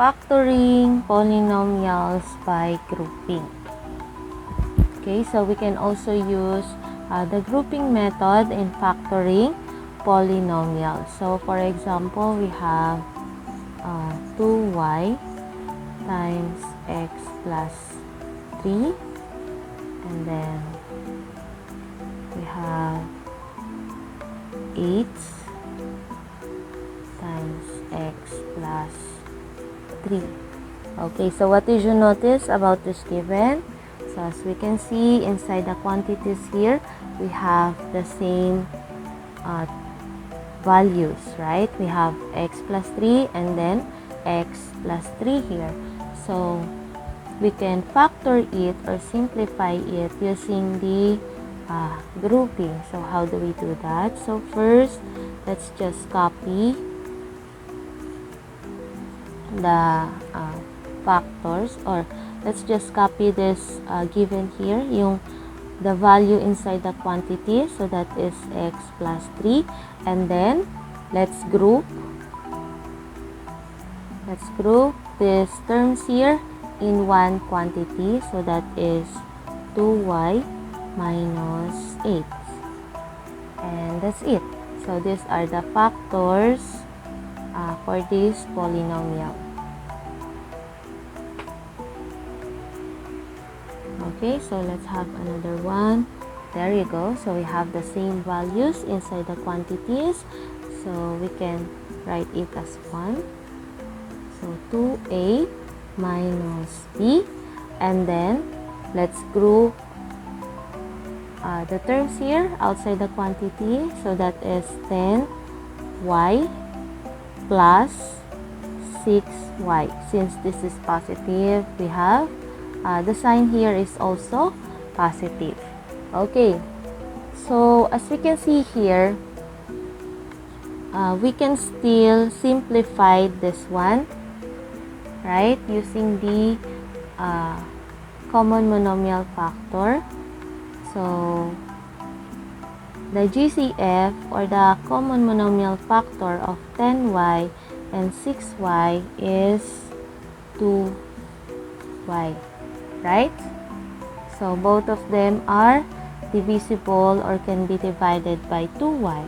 factoring polynomials by grouping. Okay, so we can also use the grouping method in factoring polynomials. So for example, we have 2y times x plus 3, and then we have 8 times x plus 3. Okay, so what did you notice about this given? So as we can see inside the quantities here, we have the same values, right? We have x plus 3 and then x plus 3 here. So we can factor it or simplify it using the grouping. So how do we do that? So first, let's just copy the factors, or let's just copy this given here, the value inside the quantity, so that is x plus 3, and then let's group these terms here in one quantity, so that is 2y minus 8, and that's it. So these are the factors for this polynomial. Okay, so let's have another one. There you go. So we have the same values inside the quantities, so we can write it as 1. So 2a minus b, and then let's group the terms here outside the quantity, so that is 10y plus 6y. Since this is positive, we have the sign here is also positive. Okay, so as we can see here, we can still simplify this one, right, using the common monomial factor. So the GCF, or the common monomial factor of 10y and 6y, is 2y, right? So both of them are divisible or can be divided by 2y.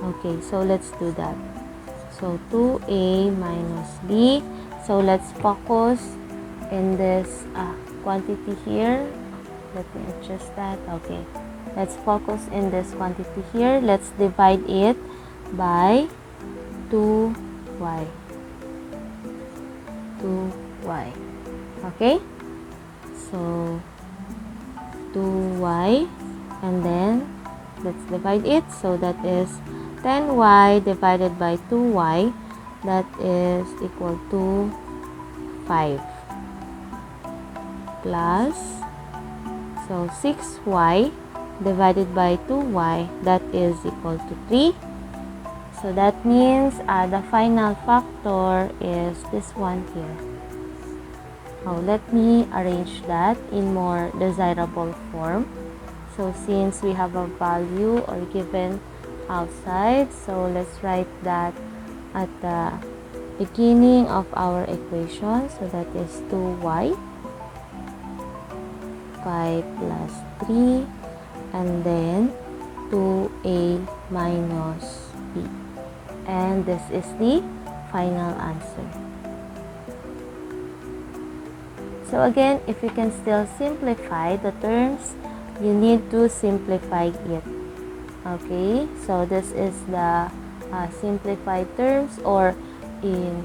Okay, so let's do that. So 2a minus b. So let's focus in this quantity here. Let me adjust that. Okay, let's focus in this quantity here. Let's divide it by 2y. Okay, so 2y, and then let's divide it. So that is 10y divided by 2y, that is equal to 5, plus, so 6y divided by 2y, that is equal to 3. So that means the final factor is this one here. Now let me arrange that in more desirable form. So since we have a value or given outside, so let's write that at the beginning of our equation. So that is 2y, 5 plus 3, and then 2a minus b. And this is the final answer. So again, if you can still simplify the terms, you need to simplify it. Okay, so this is the simplified terms, or in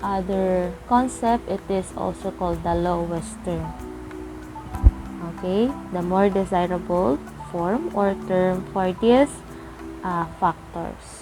other concept, it is also called the lowest term. Okay, the more desirable form or term for these factors.